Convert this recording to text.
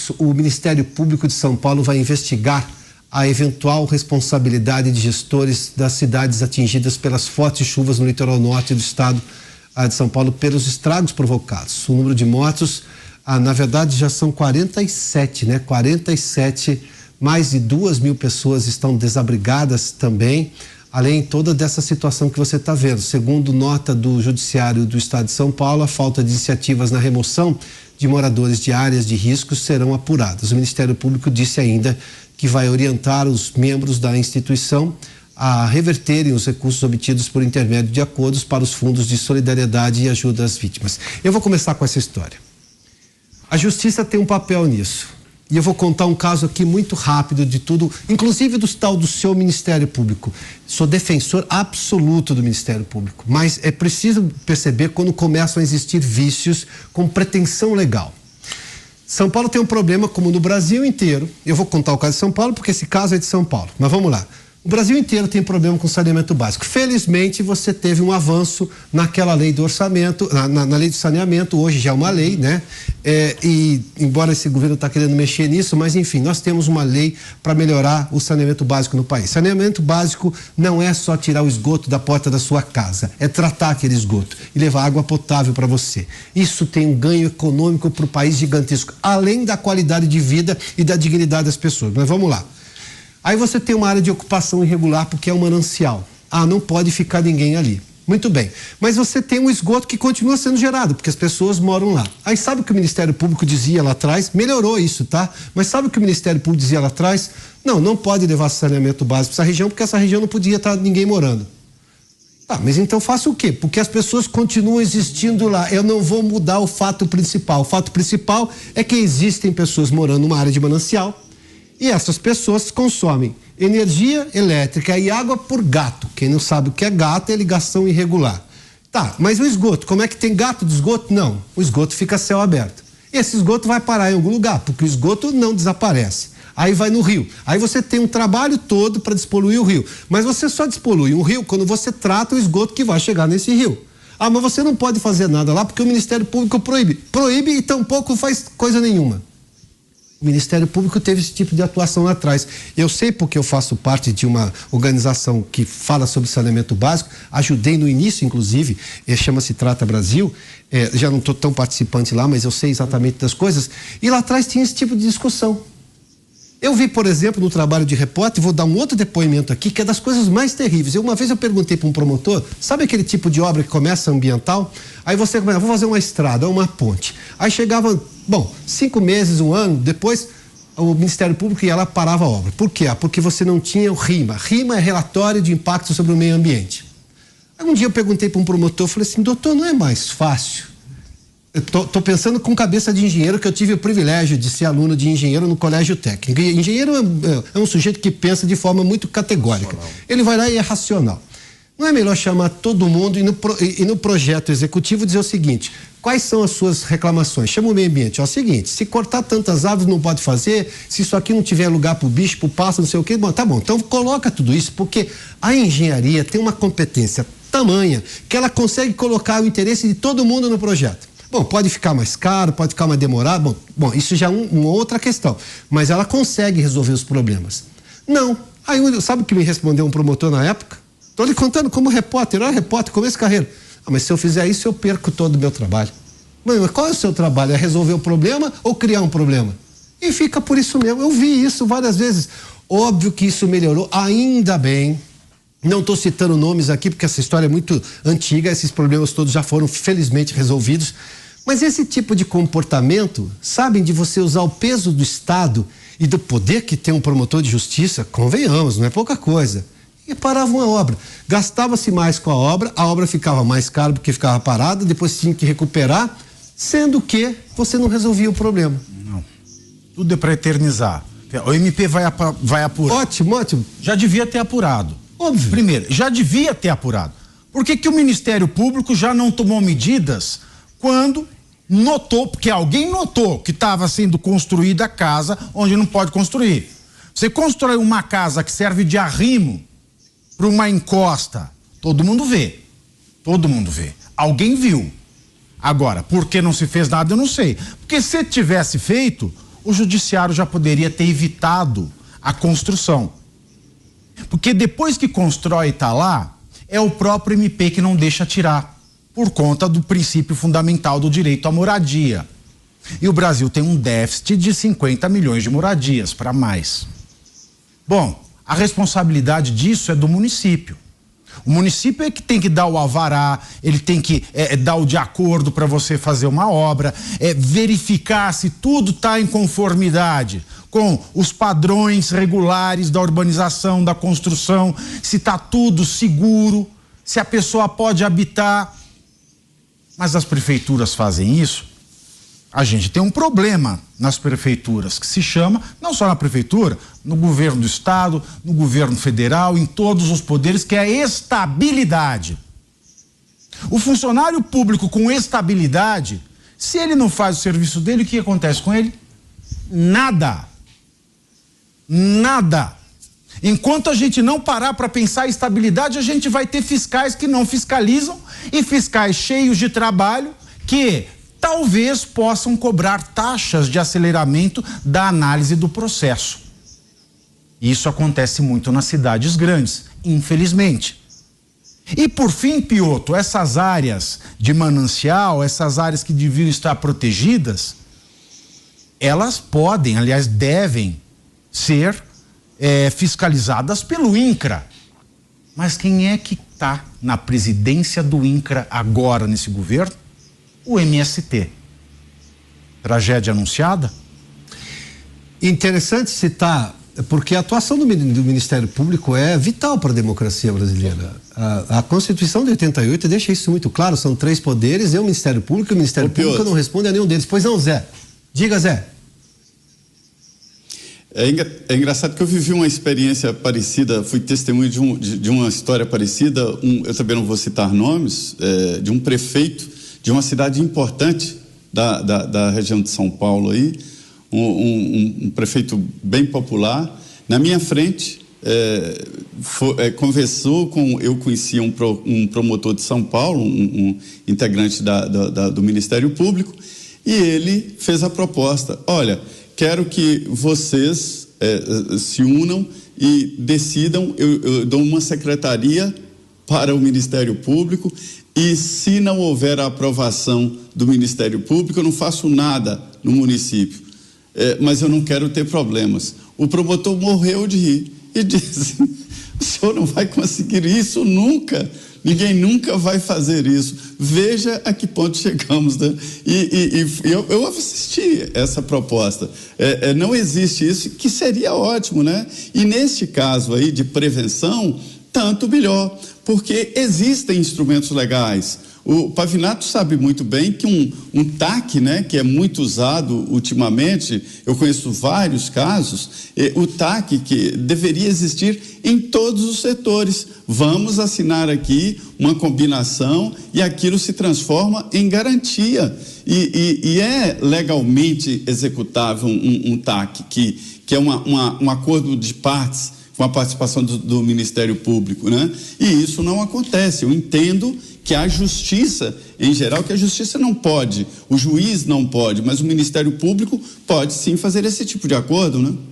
minutos, o Ministério Público de São Paulo vai investigar a eventual responsabilidade de gestores das cidades atingidas pelas fortes chuvas no litoral norte do estado de São Paulo pelos estragos provocados. O número de mortos, na verdade, já são 47, né? 47, mais de 2.000 pessoas estão desabrigadas também, além toda dessa situação que você está vendo. Segundo nota do Judiciário do Estado de São Paulo, a falta de iniciativas na remoção de moradores de áreas de risco serão apuradas. O Ministério Público disse ainda que vai orientar os membros da instituição a reverterem os recursos obtidos por intermédio de acordos para os fundos de solidariedade e ajuda às vítimas. Eu vou começar com essa história. A Justiça tem um papel nisso. E eu vou contar um caso aqui muito rápido de tudo, inclusive do seu Ministério Público. Sou defensor absoluto do Ministério Público, mas é preciso perceber quando começam a existir vícios com pretensão legal. São Paulo tem um problema, como no Brasil inteiro. Eu vou contar o caso de São Paulo, porque esse caso é de São Paulo. Mas vamos lá. O Brasil inteiro tem problema com saneamento básico. Felizmente, você teve um avanço naquela lei do orçamento, na lei do saneamento, hoje já é uma lei, né? E embora esse governo está querendo mexer nisso, mas enfim, nós temos uma lei para melhorar o saneamento básico no país. Saneamento básico não é só tirar o esgoto da porta da sua casa, é tratar aquele esgoto e levar água potável para você. Isso tem um ganho econômico para o país gigantesco, além da qualidade de vida e da dignidade das pessoas. Mas vamos lá. Aí você tem uma área de ocupação irregular porque é um manancial. Não pode ficar ninguém ali. Muito bem. Mas você tem um esgoto que continua sendo gerado, porque as pessoas moram lá. Aí sabe o que o Ministério Público dizia lá atrás? Melhorou isso, tá? Mas sabe o que o Ministério Público dizia lá atrás? Não pode levar saneamento básico para essa região, porque essa região não podia estar ninguém morando. Mas então faça o quê? Porque as pessoas continuam existindo lá. Eu não vou mudar o fato principal. O fato principal é que existem pessoas morando numa área de manancial, e essas pessoas consomem energia elétrica e água por gato. Quem não sabe o que é gato é ligação irregular. Mas o esgoto, como é que tem gato de esgoto? Não, o esgoto fica a céu aberto. Esse esgoto vai parar em algum lugar, porque o esgoto não desaparece. Aí vai no rio. Aí você tem um trabalho todo para despoluir o rio. Mas você só despolui um rio quando você trata o esgoto que vai chegar nesse rio. Mas você não pode fazer nada lá porque o Ministério Público proíbe. Proíbe e tampouco faz coisa nenhuma. O Ministério Público teve esse tipo de atuação lá atrás. Eu sei porque eu faço parte de uma organização que fala sobre saneamento básico, ajudei no início, inclusive, chama-se Trata Brasil, já não estou tão participante lá, mas eu sei exatamente das coisas, e lá atrás tinha esse tipo de discussão. Eu vi, por exemplo, no trabalho de repórter, vou dar um outro depoimento aqui, que é das coisas mais terríveis. Uma vez eu perguntei para um promotor, sabe aquele tipo de obra que começa ambiental? Aí você começa, vou fazer uma estrada, uma ponte. Aí chegava, 5 meses, 1 ano, depois o Ministério Público ia lá, parava a obra. Por quê? Porque você não tinha o RIMA. RIMA é relatório de impacto sobre o meio ambiente. Aí um dia eu perguntei para um promotor, falei assim, doutor, não é mais fácil? Eu tô pensando com cabeça de engenheiro, que eu tive o privilégio de ser aluno de engenheiro no colégio técnico. E engenheiro é um sujeito que pensa de forma muito categórica. Ele vai lá e é racional. Não é melhor chamar todo mundo e no projeto executivo dizer o seguinte, quais são as suas reclamações? Chama o meio ambiente. É o seguinte, se cortar tantas árvores não pode fazer, se isso aqui não tiver lugar para o bicho, para o pássaro, não sei o quê, tá bom, então coloca tudo isso, porque a engenharia tem uma competência tamanha que ela consegue colocar o interesse de todo mundo no projeto. Pode ficar mais caro, pode ficar mais demorado, isso já é uma outra questão, mas ela consegue resolver os problemas. Não. Aí, sabe o que me respondeu um promotor na época? Estou lhe contando como repórter, começo de carreira. Mas se eu fizer isso, eu perco todo o meu trabalho. Mas qual é o seu trabalho? É resolver o problema ou criar um problema? E fica por isso mesmo. Eu vi isso várias vezes. Óbvio que isso melhorou, ainda bem. Não estou citando nomes aqui, porque essa história é muito antiga, esses problemas todos já foram felizmente resolvidos. Mas esse tipo de comportamento, sabem, de você usar o peso do Estado e do poder que tem um promotor de justiça, convenhamos, não é pouca coisa. E paravam a obra. Gastava-se mais com a obra ficava mais cara porque ficava parada, depois tinha que recuperar, sendo que você não resolvia o problema. Não. Tudo é para eternizar. O MP vai apurar. Ótimo. Já devia ter apurado. Óbvio. Primeiro, já devia ter apurado. Por que o Ministério Público já não tomou medidas quando notou, porque alguém notou que estava sendo construída a casa onde não pode construir? Você constrói uma casa que serve de arrimo para uma encosta, todo mundo vê. Alguém viu. Agora, por que não se fez nada, eu não sei. Porque se tivesse feito, o judiciário já poderia ter evitado a construção. Porque depois que constrói e está lá, é o próprio MP que não deixa tirar, por conta do princípio fundamental do direito à moradia. E o Brasil tem um déficit de 50 milhões de moradias, para mais. Bom, a responsabilidade disso é do município. O município é que tem que dar o alvará, ele tem que dar o de acordo para você fazer uma obra, verificar se tudo está em conformidade com os padrões regulares da urbanização, da construção, se está tudo seguro, se a pessoa pode habitar. Mas as prefeituras fazem isso? A gente tem um problema nas prefeituras, que se chama, não só na prefeitura, no governo do estado, no governo federal, em todos os poderes, que é a estabilidade. O funcionário público com estabilidade, se ele não faz o serviço dele, o que acontece com ele? Nada. Nada. Enquanto a gente não parar para pensar em estabilidade, a gente vai ter fiscais que não fiscalizam e fiscais cheios de trabalho que talvez possam cobrar taxas de aceleramento da análise do processo. Isso acontece muito nas cidades grandes, infelizmente. E por fim, Piotto, essas áreas de manancial, essas áreas que deviam estar protegidas, elas podem, aliás, devem ser fiscalizadas pelo INCRA. Mas quem é que está na presidência do INCRA agora nesse governo? O MST. Tragédia anunciada? Interessante citar, porque a atuação do Ministério Público é vital para a democracia brasileira. A Constituição de 88 deixa isso muito claro, são 3 poderes, e o Ministério Público, e o Ministério Público não responde a nenhum deles. Pois não, Zé? Diga, Zé. É engraçado que eu vivi uma experiência parecida, fui testemunho de uma história parecida, eu também não vou citar nomes, de um prefeito de uma cidade importante da região de São Paulo aí, um prefeito bem popular, na minha frente, conversou com, eu conhecia um promotor de São Paulo, um integrante do Ministério Público, e ele fez a proposta: olha, quero que vocês se unam e decidam, eu dou uma secretaria para o Ministério Público, e se não houver a aprovação do Ministério Público, eu não faço nada no município, mas eu não quero ter problemas. O promotor morreu de rir e disse: o senhor não vai conseguir isso nunca, ninguém nunca vai fazer isso. Veja a que ponto chegamos, né? Eu assisti essa proposta. Não existe isso, que seria ótimo, né? E neste caso aí de prevenção, tanto melhor, porque existem instrumentos legais. O Pavinato sabe muito bem que um TAC, né, que é muito usado ultimamente, eu conheço vários casos, o TAC que deveria existir em todos os setores. Vamos assinar aqui uma combinação e aquilo se transforma em garantia. E é legalmente executável um TAC, que é um acordo de partes com a participação do Ministério Público, né? E isso não acontece. Eu entendo que a justiça, em geral, que a justiça não pode, o juiz não pode, mas o Ministério Público pode sim fazer esse tipo de acordo, né?